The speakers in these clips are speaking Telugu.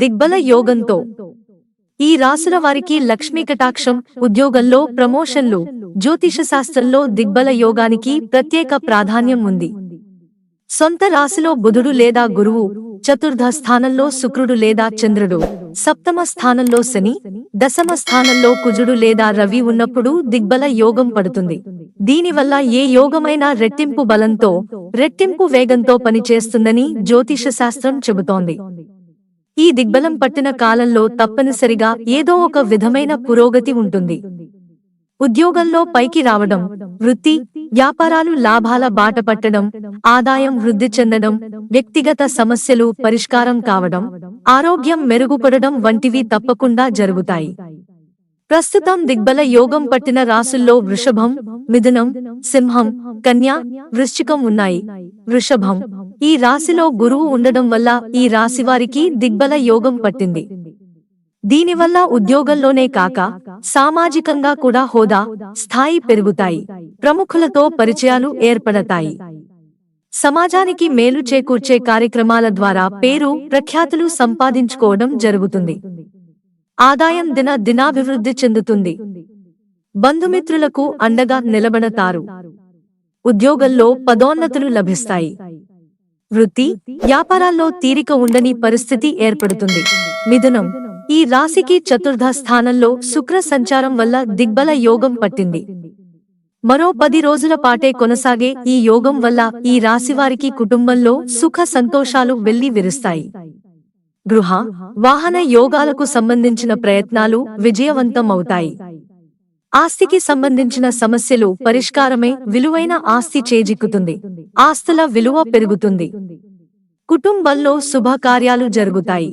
దిగ్బల యోగంతో ఈ రాసుల వారికి లక్ష్మీ కటాక్షం, ఉద్యోగంలో ప్రమోషన్లు. జ్యోతిష శాస్త్రంలో దిగ్బల యోగానికి ప్రత్యేక ప్రాధాన్యం ఉంది. సొంత రాశిలో బుధుడు లేదా గురువు, చతుర్థ స్థానంలో శుక్రుడు లేదా చంద్రుడు, సప్తమ స్థానంలో శని, దశమ స్థానంలో కుజుడు లేదా రవి ఉన్నప్పుడు దిగ్బల యోగం పడుతుంది. దీనివల్ల ఏ యోగమైనా రెట్టింపు బలంతో, రెట్టింపు వేగంతో పనిచేస్తుందని జ్యోతిష శాస్త్రం చెబుతోంది. ఈ దిగ్బలం పట్టిన కాలంలో తప్పనిసరిగా ఏదో ఒక విధమైన పురోగతి ఉంటుంది. ఉద్యోగంలో పైకి రావడం, వృత్తి, వ్యాపారాలు లాభాల బాట పట్టడం, ఆదాయం వృద్ధి చెందడం, వ్యక్తిగత సమస్యలు పరిష్కారం కావడం, ఆరోగ్యం మెరుగుపడడం వంటివి తప్పకుండా జరుగుతాయి. ప్రస్తుతం దిగ్బల యోగం పట్టిన రాసుల్లో వృషభం, మిథునం, సింహం, కన్య, వృశ్చికం ఉన్నాయి. వృషభం, ఈ రాశిలో గురువు ఉండడం వల్ల ఈ రాశివారికి దిగ్బల యోగం పట్టింది. దీనివల్ల ఉద్యోగంలోనే కాక సామాజికంగా కూడా హోదా, స్థాయి పెరుగుతాయి. ప్రముఖులతో పరిచయాలు ఏర్పడతాయి. సమాజానికి మేలు చేకూర్చే కార్యక్రమాల ద్వారా పేరు, ప్రఖ్యాతులు సంపాదించుకోవడం జరుగుతుంది. ఆదాయం దినాభివృద్ధి చెందుతుంది. బంధుమిత్రులకు అండగా నిలబడతారు. ఉద్యోగంలో పదోన్నతులు లభిస్తాయి. వృత్తి, వ్యాపారాల్లో తీరిక ఉండని పరిస్థితి ఏర్పడుతుంది. మిథునం, ఈ రాశికి చతుర్థ స్థానంలో శుక్ర సంచారం వల్ల దిగ్బల యోగం పట్టింది. మరో 10 రోజుల పాటే కొనసాగే ఈ యోగం వల్ల ఈ రాశివారికి కుటుంబంలో సుఖ సంతోషాలు వెళ్లి విరుస్తాయి. గృహ, వాహన యోగాలకు సంబంధించిన ప్రయత్నాలు విజయవంతం అవుతాయి. ఆస్తికి సంబంధించిన సమస్యలు పరిష్కారమై విలువైన ఆస్తి చేజిక్కుతుంది. ఆస్తుల విలువ పెరుగుతుంది. కుటుంబంలో శుభకార్యాలు జరుగుతాయి.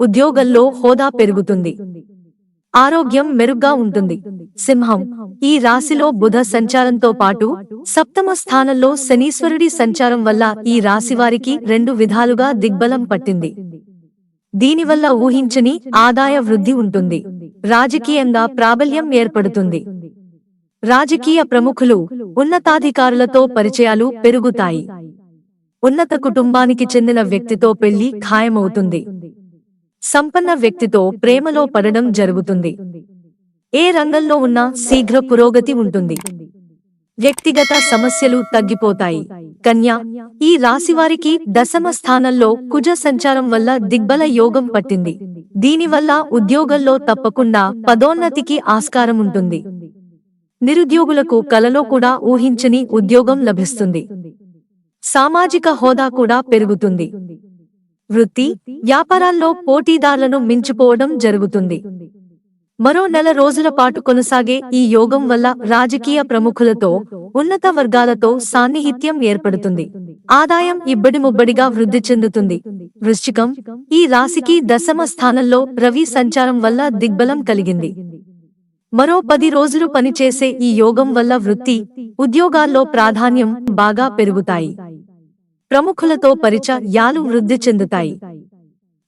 ఉద్యోగంలో హోదా పెరుగుతుంది. ఆరోగ్యం మెరుగ్గా ఉంటుంది. సింహం, ఈ రాశిలో బుధ సంచారంతో పాటు సప్తమ స్థానంలో శనీశ్వరుడి సంచారం వల్ల ఈ రాశివారికి 2 విధాలుగా దిగ్బలం పట్టింది. దీనివల్ల ఊహించని ఆదాయ వృద్ధి ఉంటుంది. రాజకీయంగా ప్రాబల్యం ఏర్పడుతుంది. రాజకీయ ప్రముఖులు, ఉన్నతాధికారులతో పరిచయాలు పెరుగుతాయి. ఉన్నత కుటుంబానికి చెందిన వ్యక్తితో పెళ్లి ఖాయమవుతుంది. సంపన్న వ్యక్తితో ప్రేమలో పడడం జరుగుతుంది. ఏ రంగంలో ఉన్నా శీఘ్ర పురోగతి ఉంటుంది. వ్యక్తిగత సమస్యలు తగ్గిపోతాయి. కన్య, ఈ రాశివారికి దశమ స్థానంలో కుజ సంచారం వల్ల దిగ్బల యోగం పట్టింది. దీనివల్ల ఉద్యోగంలో తప్పకుండా పదోన్నతికి ఆస్కారం ఉంటుంది. నిరుద్యోగులకు కలలో కూడా ఊహించని ఉద్యోగం లభిస్తుంది. సామాజిక హోదా కూడా పెరుగుతుంది. వృత్తి, వ్యాపారాల్లో పోటీదారులను మించిపోవడం జరుగుతుంది. మరో 4 రోజుల పాటు కొనసాగే ఈ యోగం వల్ల రాజకీయ ప్రముఖులతో, ఉన్నత వర్గాలతో సాన్నిహిత్యం ఏర్పడుతుంది. ఆదాయం ఇబ్బడిముబ్బడిగా వృద్ధి చెందుతుంది. వృశ్చికం, ఈ రాశికి దశమ స్థానంలో రవి సంచారం వల్ల దిగ్బలం కలిగింది. మరో 10 రోజులు పనిచేసే ఈ యోగం వల్ల వృత్తి, ఉద్యోగాల్లో ప్రాధాన్యం బాగా పెరుగుతాయి. ప్రముఖులతో పరిచయాలు వృద్ధి చెందుతాయి.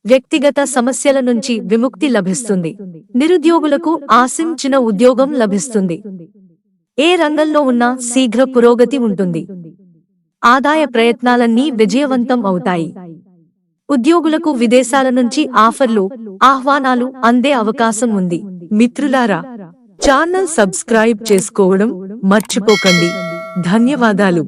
వ్యక్తిగత సమస్యల నుంచి విముక్తి లభిస్తుంది. నిరుద్యోగులకు ఆశించిన ఉద్యోగం లభిస్తుంది. ఏ రంగంలో ఉన్నా శీఘ్ర పురోగతి ఉంటుంది. ఆదాయ ప్రయత్నాలన్నీ విజయవంతం అవుతాయి. ఉద్యోగులకు విదేశాల నుంచి ఆఫర్లు, ఆహ్వానాలు అందే అవకాశం ఉంది. మిత్రులారా, ఛానల్ సబ్స్క్రైబ్ చేసుకోవడం మర్చిపోకండి. ధన్యవాదాలు.